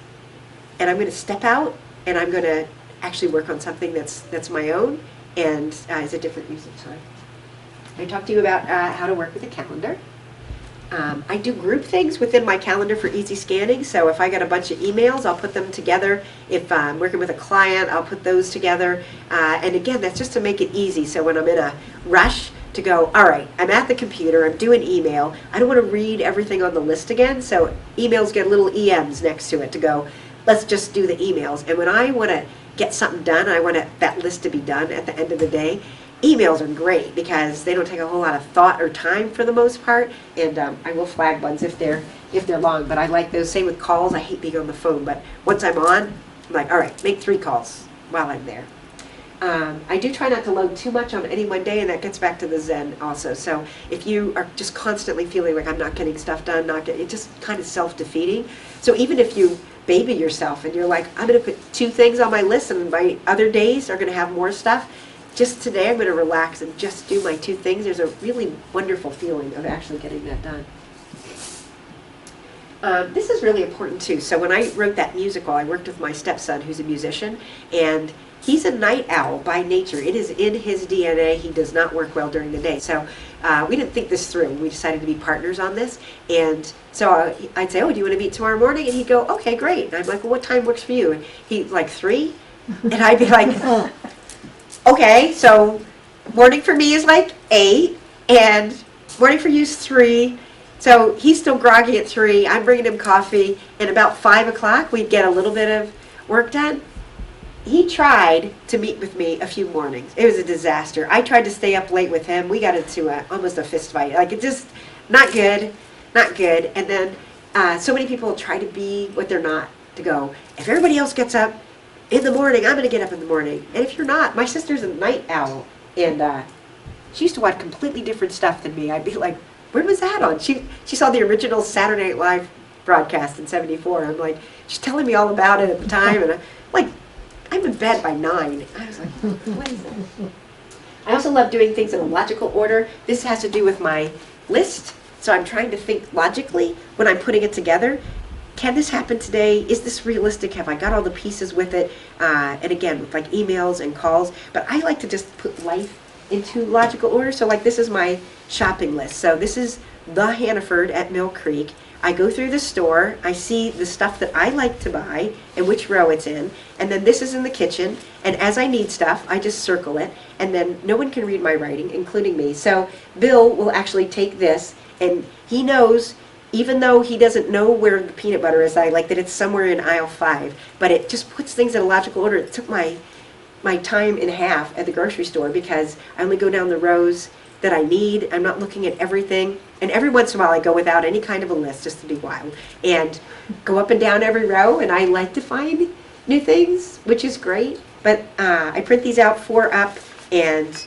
and I'm going to step out, and I'm going to actually work on something that's my own, and is a different use of time. I talked to you about how to work with a calendar. I do group things within my calendar for easy scanning, so if I got a bunch of emails, I'll put them together. If I'm working with a client, I'll put those together. And again, that's just to make it easy, so when I'm in a rush to go, all right, I'm at the computer, I'm doing email, I don't want to read everything on the list again, so emails get little EMs next to it to go, let's just do the emails. And when I want to get something done, I want that list to be done at the end of the day, emails are great because they don't take a whole lot of thought or time for the most part, and I will flag ones if they're long, but I like those. Same with calls. I hate being on the phone, but once I'm on, I'm like, all right, make 3 calls while I'm there. I do try not to load too much on any one day, and that gets back to the Zen also. So if you are just constantly feeling like I'm not getting stuff done, it's just kind of self-defeating. So even if you baby yourself and you're like, I'm going to put 2 things on my list and my other days are going to have more stuff, just today I'm going to relax and just do my 2 things. There's a really wonderful feeling of actually getting that done. This is really important too. So when I wrote that musical, I worked with my stepson who's a musician, and he's a night owl by nature. It is in his DNA. He does not work well during the day. So we didn't think this through. We decided to be partners on this. And so I'd say, oh, do you want to meet tomorrow morning? And he'd go, okay, great. And I'm like, well, what time works for you? And he'd like 3. And I'd be like, okay, so morning for me is like 8, and morning for you is 3. So he's still groggy at 3. I'm bringing him coffee, and about 5 o'clock we'd get a little bit of work done. He tried to meet with me a few mornings. It was a disaster. I tried to stay up late with him. We got into almost a fist fight. Like, it just, not good, not good. And then so many people try to be what they're not, to go, if everybody else gets up in the morning, I'm going to get up in the morning. And if you're not, my sister's a night owl, and she used to watch completely different stuff than me. I'd be like, where was that on? She saw the original Saturday Night Live broadcast in '74. I'm like, she's telling me all about it at the time, and I'm in bed by 9. I was like, what is this? I also love doing things in a logical order. This has to do with my list, so I'm trying to think logically when I'm putting it together. Can this happen today? Is this realistic? Have I got all the pieces with it? And again, with like emails and calls. But I like to just put life into logical order. So like, this is my shopping list. So this is the Hannaford at Mill Creek. I go through the store, I see the stuff that I like to buy and which row it's in, and then this is in the kitchen, and as I need stuff, I just circle it, and then no one can read my writing, including me. So Bill will actually take this, and he knows, even though he doesn't know where the peanut butter is, I like that it's somewhere in aisle 5, but it just puts things in a logical order. It took my time in half at the grocery store because I only go down the rows that I need. I'm not looking at everything. And every once in a while I go without any kind of a list just to be wild and go up and down every row, and I like to find new things, which is great. But I print these out 4 up, and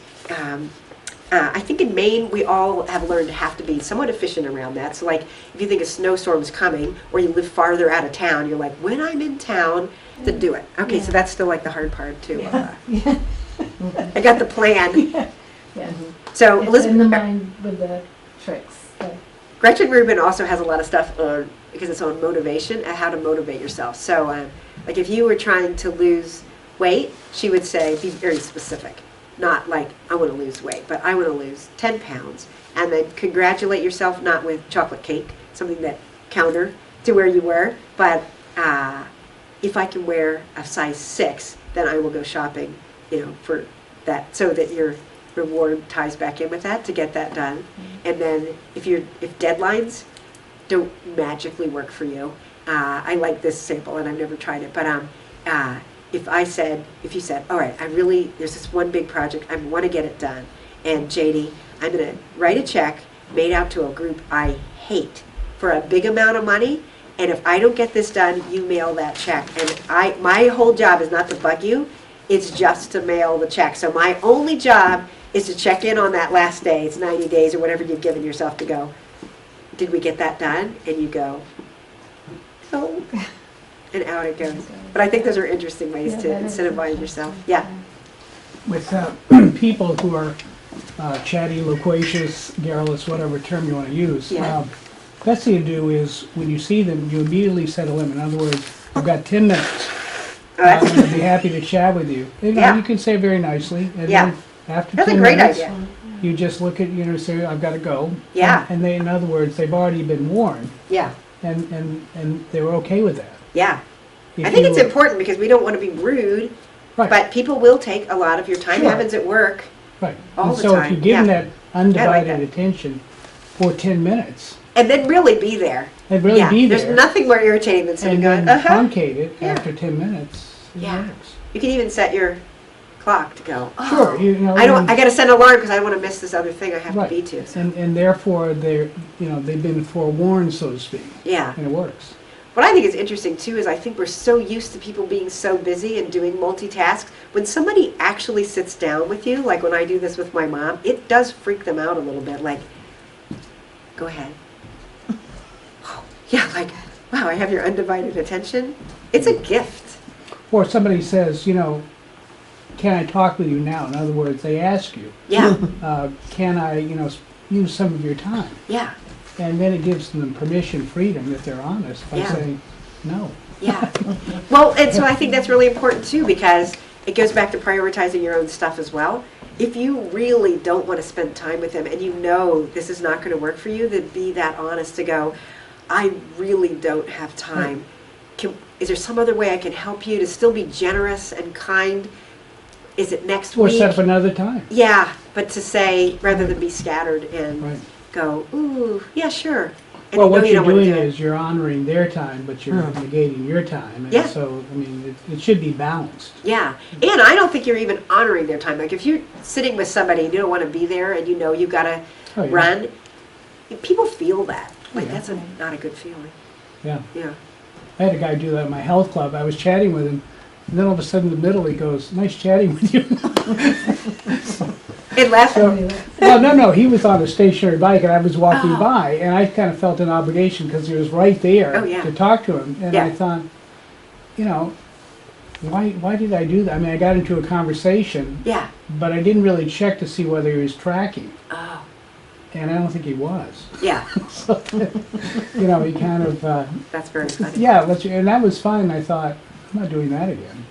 I think in Maine we all have learned to have to be somewhat efficient around that. So like, if you think a snowstorm's coming or you live farther out of town, you're like, when I'm in town, to do it. Okay, yeah. So that's still like the hard part too. Yeah. I got the plan. Yeah. So it's Elizabeth, in the mind with the tricks. So. Gretchen Rubin also has a lot of stuff on, because it's on motivation and how to motivate yourself. So like, if you were trying to lose weight, she would say, be very specific. Not like, I want to lose weight, but I want to lose 10 pounds. And then congratulate yourself, not with chocolate cake, something that counter to where you were, but if I can wear a size 6, then I will go shopping, for that, so that your reward ties back in with that to get that done. Mm-hmm. And then if deadlines don't magically work for you, I like this sample, and I've never tried it, but if you said, all right, there's this one big project, I want to get it done, and Janie, I'm going to write a check made out to a group I hate for a big amount of money, and if I don't get this done, you mail that check. And my whole job is not to bug you, it's just to mail the check. So my only job is to check in on that last day. It's 90 days or whatever you've given yourself to go, did we get that done? And you go, no. And out it goes. But I think those are interesting ways to incentivize yourself. Yeah. With people who are chatty, loquacious, garrulous, whatever term you want to use, Yeah. best thing to do is when you see them, you immediately set a limit. In other words, I've got 10 minutes. Oh, that's, I'm going to be happy to chat with you. You know, Yeah. you can say very nicely. And Yeah. then after that's a 10 great minutes, idea. you just look at, say, I've got to go. Yeah. And they, in other words, they've already been warned, Yeah. and they were okay with that. Yeah. If I think you it's were- important because we don't want to be rude, Right. but people will take a lot of your time. Sure. Happens at work. Right. all And the so if time, you give them yeah. that undivided that. attention for 10 minutes, And then really be there. and really yeah. be there, There's nothing more irritating than sitting and going, then uh-huh. truncate it Yeah. after 10 minutes, it Yeah. works. You can even set your clock to go, oh, Sure, you know. I and- got to set an alarm because I don't want to miss this other thing I have Right. to be to. So. and therefore, they're, they've been forewarned, so to speak, Yeah. and it works. What I think is interesting too is I think we're so used to people being so busy and doing multitasks. When somebody actually sits down with you, like when I do this with my mom, it does freak them out a little bit. Like, go ahead. Oh, yeah, like, wow, I have your undivided attention. It's a gift. Or somebody says, can I talk with you now? In other words, they ask you, Yeah, can I, use some of your time? yeah, And then it gives them permission, freedom, if they're honest, by Yeah. saying, no. yeah. Well, and so I think that's really important too because it goes back to prioritizing your own stuff as well. If you really don't want to spend time with them and you know this is not going to work for you, then be that honest to go, I really don't have time. Is there some other way I can help you to still be generous and kind? Is it next Or week? set up another time. Yeah, but to say, rather than be scattered and Right. go, ooh, yeah, sure. And Well, you know what you you're don't wanna doing do it. is you're honoring their time, but you're negating your time. And Yeah. so, I mean, it should be balanced. Yeah, and I don't think you're even honoring their time. Like if you're sitting with somebody and you don't want to be there and you know you've got to Oh, yeah. run, people feel that. Like Yeah. that's not a good feeling. Yeah. Yeah. I had a guy do that at my health club. I was chatting with him, and then all of a sudden in the middle he goes, nice chatting with you. And left. Well, no, he was on a stationary bike and I was walking Oh. by, and I kind of felt an obligation because he was right there Oh, yeah. to talk to him. And Yeah. I thought, why did I do that? I mean, I got into a conversation, Yeah. but I didn't really check to see whether he was tracking, Oh. and I don't think he was. Yeah. So, he kind of, That's very funny. yeah, and that was fine. I thought, I'm not doing that again.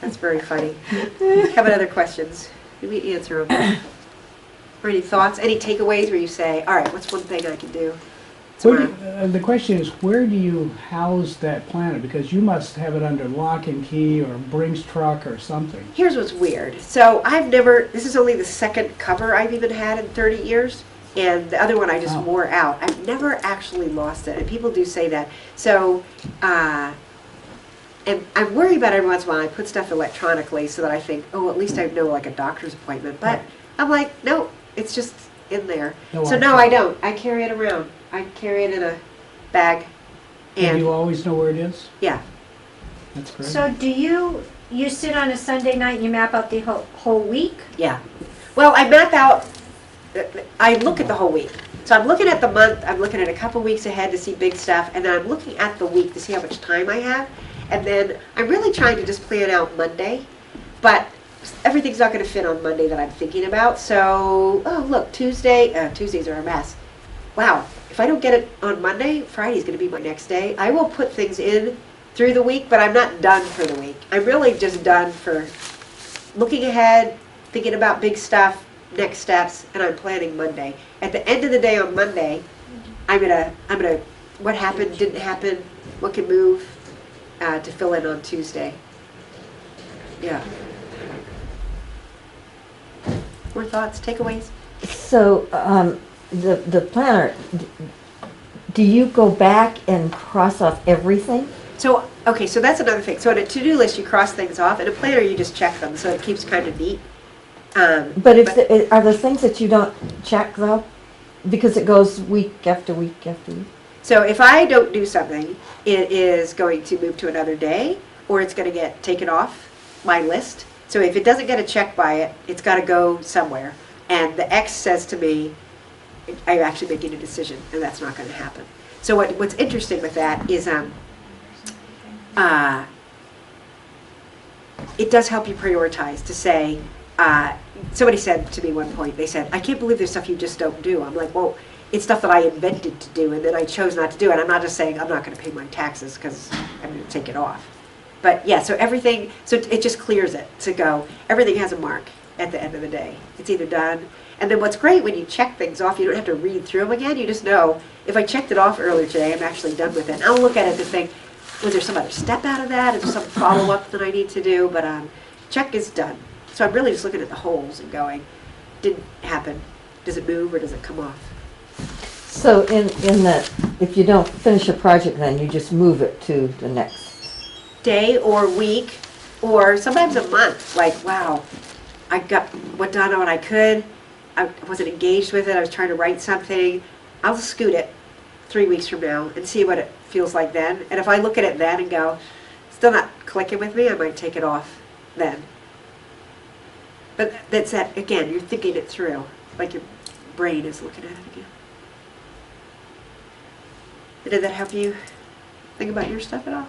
That's very funny. How about other questions? Did we answer them? Or any thoughts? Any takeaways where you say, all right, what's one thing I can do Where do tomorrow? the question is, where do you house that planner? Because you must have it under lock and key or Brinks truck or something. Here's what's weird. So this is only the second cover I've even had in 30 years. And the other one I just Oh. wore out. I've never actually lost it. And people do say that. So, and I worry about every once in a while I put stuff electronically so that I think, oh, at least I know like a doctor's appointment. But Right. I'm like, no, it's just in there. No, So no, I don't. I carry it around. I carry it in a bag. And And you always know where it is? yeah. That's great. So do you sit on a Sunday night and you map out the whole week? Yeah. Well, I map out, I look at the whole week. So I'm looking at the month, I'm looking at a couple weeks ahead to see big stuff, and then I'm looking at the week to see how much time I have. And then I'm really trying to just plan out Monday, but everything's not going to fit on Monday that I'm thinking about. So, oh, look, Tuesdays are a mess. Wow, if I don't get it on Monday, Friday's going to be my next day. I will put things in through the week, but I'm not done for the week. I'm really just done for looking ahead, thinking about big stuff, next steps, and I'm planning Monday. At the end of the day on Monday, I'm gonna what happened, didn't happen, what can move, to fill in on Tuesday. Yeah. More thoughts, takeaways? So, the planner, do you go back and cross off everything? So, okay, so that's another thing. So on a to-do list, you cross things off. In a planner, you just check them, so it keeps kind of neat. But are there things that you don't check though? Because it goes week after week after week. So if I don't do something, it is going to move to another day, or it's going to get taken off my list. So if it doesn't get a check by it, it's got to go somewhere. And the X says to me, I'm actually making a decision, and that's not going to happen. So what's interesting with that is it does help you prioritize to say, somebody said to me one point, they said, I can't believe there's stuff you just don't do. I'm like, well, it's stuff that I invented to do, and then I chose not to do. And I'm not just saying I'm not going to pay my taxes because I'm going to take it off. But yeah, so everything, so it just clears it to go, everything has a mark at the end of the day. It's either done. And then what's great when you check things off, you don't have to read through them again. You just know, if I checked it off earlier today, I'm actually done with it. And I'll look at it and think, was there some other step out of that? Is there some follow-up that I need to do? But check is done. So I'm really just looking at the holes and going, didn't happen. Does it move or does it come off? So in that, if you don't finish a project, then you just move it to the next. Day or week, or sometimes a month. Like, wow, I got what done what I could. I wasn't engaged with it. I was trying to write something. I'll scoot it 3 weeks from now and see what it feels like then. And if I look at it then and go, still not clicking with me, I might take it off then. But that's that, again, you're thinking it through, like your brain is looking at it again. Did that help you think about your stuff at all?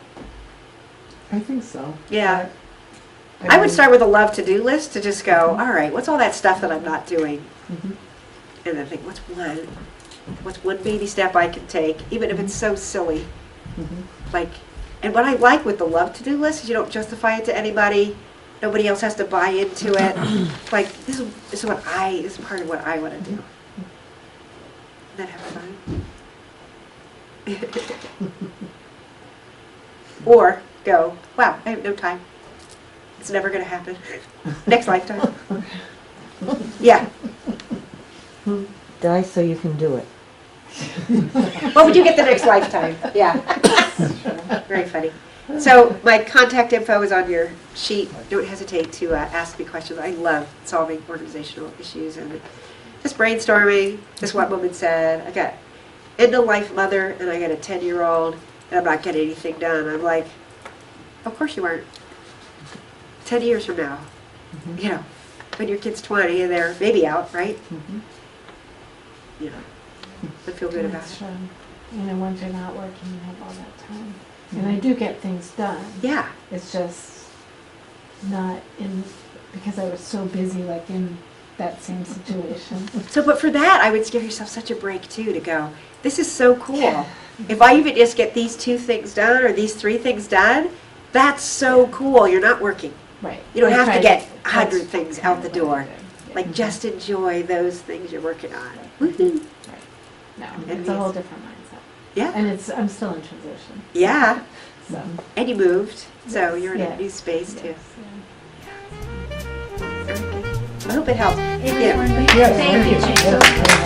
I think so. Yeah. I I would mean- start with a love-to-do list to just go, all right, what's all that stuff that I'm not doing? Mhm. And then think, what's one baby step I can take, even if it's so silly? Mhm. Like, and what I like with the love-to-do list is you don't justify it to anybody. Nobody else has to buy into it. Like, this is part of what I want to do. Isn't that have fun? Or go, wow, I have no time. It's never going to happen. Next lifetime. Yeah. Die so you can do it. What would you get the next lifetime? Yeah. Very funny. So my contact info is on your sheet. Don't hesitate to ask me questions. I love solving organizational issues and just brainstorming. Just what woman said. I got end-of-life mother and I got a 10-year-old and I'm not getting anything done. I'm like, of course you weren't. 10 years from now, you know, when your kid's 20 and they're maybe out, right? Mhm. You know, I feel good about That's it. true. You know, once you're not working, you have all that time. And I do get things done. Yeah. It's just not in, because I was so busy, like in that same situation. So, but for that, I would give yourself such a break too to go, this is so cool. If I even just get these 2 things done or these 3 things done, that's so cool. You're not working. Right. You don't I have try to get that's 100 things kind out of the what I door. do. Yeah. Like, just enjoy those things you're working on. Woohoo. No, It it's a is. whole different mindset. Yeah. And I'm still in transition. Yeah. So. And you moved, so you're in Yes. a new space too. Yes, yeah. I hope it helps. Yeah. Yeah, Thank you, thank you. Jane. Yeah.